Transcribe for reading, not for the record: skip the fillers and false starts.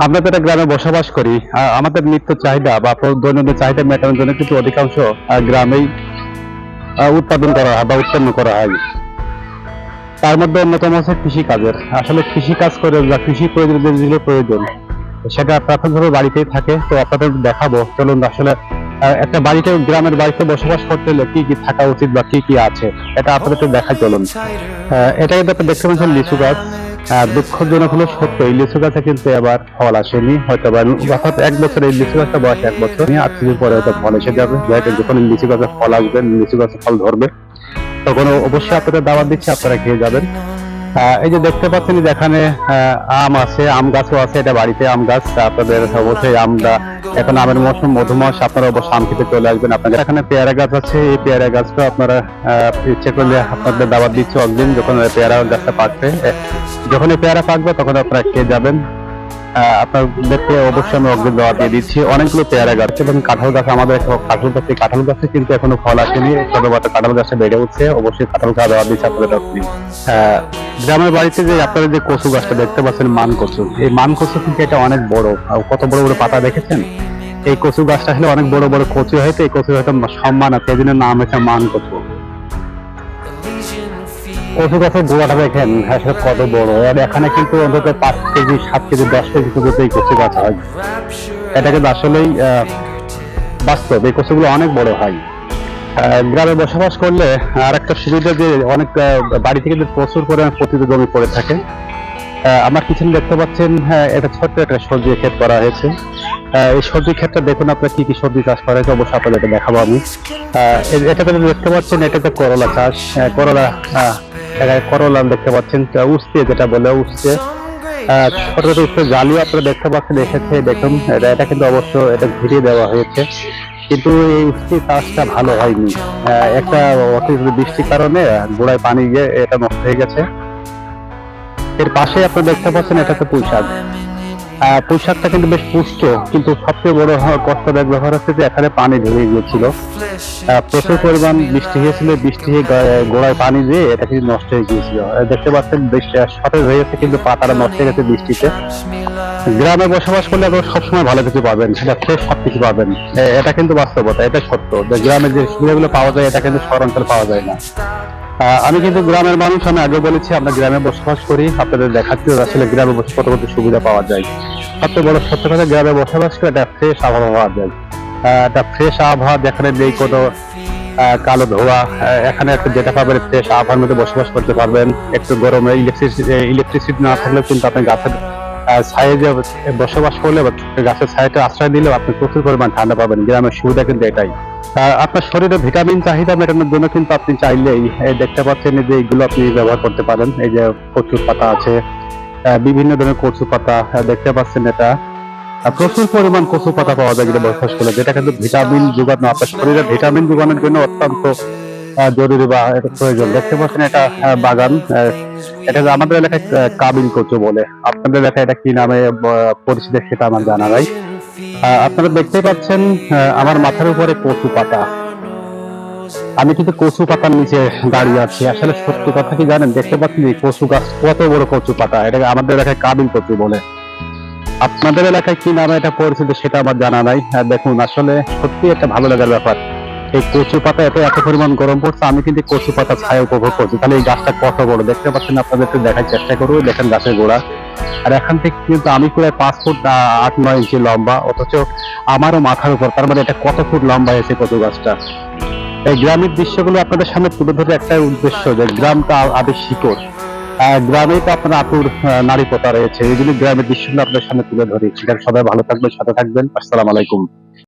আমরা তো একটা গ্রামে বসবাস করি। আমাদের নিত্য চাহিদা বা দৈনন্দিন চাহিদা মেটানোর জন্য কিন্তু অধিকাংশ গ্রামেই উৎপাদন করা হয় বা উৎপন্ন করা হয়। তার মধ্যে অন্যতম হচ্ছে কৃষিকাজের। আসলে কৃষিকাজ করে বা কৃষি প্রয়োজনীয় যে যেগুলো প্রয়োজন সেটা প্রাথমিকভাবে বাড়িতেই থাকে। তো আপনাদের দেখাবো, চলুন আসলে একটা বাড়িতে, গ্রামের বাড়িতে বসবাস করতে হলে কি কি থাকা উচিত বা কি কি আছে এটা আপনাদেরকে দেখাই, চলুন। এটা কিন্তু আপনি দেখতে পাচ্ছেন লিচু গাছ। দুঃখজনক হলো সত্য, এই লিচু গাছে কিন্তু এবার ফল আসেনি, হয়তো বা অর্থাৎ 1 বছর, এই লিচু গাছটা বয়স 1 বছর, আর কিছুদিন পরে হয়তো ফল এসে যাবে। যখন লিচু গাছে ফল আসবে, লিচু গাছে ফল ধরবে, তখন অবশ্যই আপনাদের দাওয়াত দিচ্ছি, আপনারা খেয়ে যাবেন। এই যে দেখতে পাচ্ছেন যে এখানে আম আছে, আম গাছও আছে, এটা বাড়িতে আম গাছ। আপনাদের অবশ্যই আমরা, এখন আমের মৌসুম, মধুমাস, আপনারা অবশ্যই আম খেতে চলে আসবেন। আপনাদের এখানে পেয়ারা গাছ আছে, এই পেয়ারা গাছটা আপনারা ইচ্ছে করলে আপনাদের দাওয়াত দিচ্ছে অগ্রিম, যখন পেয়ারা গাছটা পাকবে, যখন এই পেয়ারা পাকবে তখন আপনারা খেয়ে যাবেন। আপনাদেরকে অবশ্যই আমি অগ্রিম দাওয়াত দিয়ে দিচ্ছি। অনেকগুলো পেয়ারা গাছ এবং কাঁঠাল গাছ, আমাদের কাঁঠাল গাছে, কাঁঠাল গাছে কিন্তু এখনো ফল আসেনি, ছোটখাটো কাঁঠাল গাছে বেড়ে উঠছে, অবশ্যই কাঁঠাল খাওয়া দাওয়া দিচ্ছে আপনাদের অগ্রিম। গ্রামের বাড়িতে যে আপনারা যে কচু গাছটা দেখতে পাচ্ছেন, মান কচু, এই মান কচু কিন্তু এটা অনেক বড়। কত বড় বড় পাতা দেখেছেন? এই কচু গাছটা আসলে অনেক বড় বড় কচু হয়তো, এই কচু হয়তো সম্মান আছে, এই জন্য নাম হচ্ছে মান কচু। কচু গাছের গোড়াটা দেখেন আসলে কত বড়, আর এখানে কিন্তু অন্তত 5 কেজি, 7 কেজি, 10 কেজি পর্যন্ত এই কচু গাছ হয়। এটা কিন্তু আসলেই বাস্তব, এই কচুগুলো অনেক বড় হয়। গ্রামে বসবাস করলে আর একটা সুবিধা যে অনেক বাড়ি থেকে কিন্তু প্রচুর পরিমাণে পতিত জমি পড়ে থাকে। আমার পিছনে দেখতে পাচ্ছেন, এটা ছোট্ট একটা সবজি ক্ষেত করা হয়েছে। এই সবজি ক্ষেতটা দেখুন আপনার কি কি সবজি চাষ করা হয়েছে, অবশ্যই আপনাদের এটা দেখাবো আমি। এটাতে দেখতে পাচ্ছেন, এটাতে করলা চাষ, করলা, করলা দেখতে পাচ্ছেন, উচ্ছে যেটা বলে, উচ্ছে, ছোট ছোট উচ্ছে জালিও আপনারা দেখতে পাচ্ছেন এসেছে, দেখুন এটা কিন্তু অবশ্য এটা ঘিরিয়ে দেওয়া হয়েছে, কিন্তু এই উচ্ছে চাষটা ভালো হয়নি। একটা অতিরিক্ত বৃষ্টির কারণে গোড়ায় পানি গিয়ে এটা নষ্ট হয়ে গেছে। এর পাশে আপনারা দেখতে পাচ্ছেন, এটা তো পুঁই শাক। পুঁই শাকটা কিন্তু বেশ পুষ্ট, কিন্তু সবচেয়ে বড় কষ্টদায়ক ব্যাপার হচ্ছে যে এখানে পানি ঢুকে গিয়েছিল। প্রচুর পরিমাণ বৃষ্টি হয়েছিল, বৃষ্টি হয়ে গোড়ায় পানি দিয়ে এটা কিন্তু নষ্ট হয়ে গিয়েছিল। দেখতে পাচ্ছেন বেশ সতেজ হয়ে গেছে, কিন্তু পাতাটা নষ্ট হয়ে গেছে বৃষ্টিতে। গ্রামে বসবাস করলে আপনারা সবসময় ভালো কিছু পাবেন, সেটা ফ্রেশ সবকিছু পাবেন। এটা কিন্তু বাস্তবতা, এটা সত্য যে গ্রামে যে সুবিধাগুলো পাওয়া যায় এটা কিন্তু শহরাঞ্চলে পাওয়া যায় না। আমি কিন্তু গ্রামের মানুষ, আমি আগে বলেছি আমরা গ্রামে বসবাস করি, আপনাদের দেখাচ্ছি আসলে গ্রামে বসে কত কত সুবিধা পাওয়া যায়। সবচেয়ে বড় সত্য কথা, গ্রামে বসবাস করে একটা ফ্রেশ আবহাওয়া পাওয়া যায়। একটা ফ্রেশ আবহাওয়া, যেখানে নেই কোনো কালো ধোঁয়া। এখানে একটা যেটা পাবেন, ফ্রেশ আবহাওয়ার মধ্যে বসবাস করতে পারবেন। একটু গরমে ইলেকট্রিসিটি না থাকলেও কিন্তু আপনি গাছের ছায়ে যে বসবাস করলে বা গাছের ছায়াটা আশ্রয় দিলেও আপনি প্রচুর পরিমাণ ঠান্ডা পাবেন। গ্রামের সুবিধা কিন্তু এটাই। আপনার শরীরে ভিটামিন চাহিদা মেটানোর জন্য কিন্তু আপনি চাইলেই দেখতে পাচ্ছেন যে এইগুলো আপনি ব্যবহার করতে পারেন। এই যে কচুর পাতা আছে, বিভিন্ন ধরনের কচু পাতা দেখতে পাচ্ছেন, এটা প্রচুর পরিমাণ কচু পাতা পাওয়া যায় যেটা বসবাস করলে, যেটা কিন্তু ভিটামিন যোগানো, আপনার শরীরে ভিটামিন যোগানোর জন্য অত্যন্ত জরুরি বা এটা প্রয়োজন। দেখতে পাচ্ছেন এটা বাগান, এটা আমাদের এলাকায় কাবিল কচু বলে, আপনাদের এলাকায় এটা কি নামে পরিচিত সেটা আমার জানা নাই। আপনারা দেখতে পাচ্ছেন আমার মাথার উপরে কচু পাতা, আমি কিন্তু কচু পাতার নিচে দাঁড়িয়ে আছি। আসলে সত্যি কথা কি জানেন, দেখতে পাচ্ছেন এই কচু গাছ কত বড় কচু পাতা, এটাকে আমাদের এলাকায় কাবিল কচু বলে। আপনাদের এলাকায় কি নামে এটা পরিচিত সেটা আমার জানা নাই। দেখুন আসলে সত্যি একটা ভালো লাগার ব্যাপার, এই কচু পাতা এত পরিমাণ গরম পড়ছে, আমি কিন্তু কচু পাতা ছায়া উপভোগ করছি। তাহলে এই গাছটা কত বড় দেখতে পাচ্ছেন, আপনাদেরকে দেখার চেষ্টা করবো, দেখেন গাছের গোড়া। আর এখান থেকে কিন্তু আমি প্রায় 5 ফুট 8-9 ইঞ্চি লম্বা, অথচ আমারও মাথার উপর, তার মানে এটা কত ফুট লম্বা হয়েছে কচু গাছটা। এই গ্রামের দৃশ্যগুলো আপনাদের সামনে তুলে ধরে একটাই উদ্দেশ্য, যে গ্রামটা আদি শিকড়। গ্রামেই তো আপনার আতুর নারীপতা রয়েছে, এই জন্য গ্রামের দৃশ্যগুলো আপনাদের সামনে তুলে ধরি। সেখানে সবাই ভালো থাকবেন, সাথে থাকবেন। আসসালামু আলাইকুম।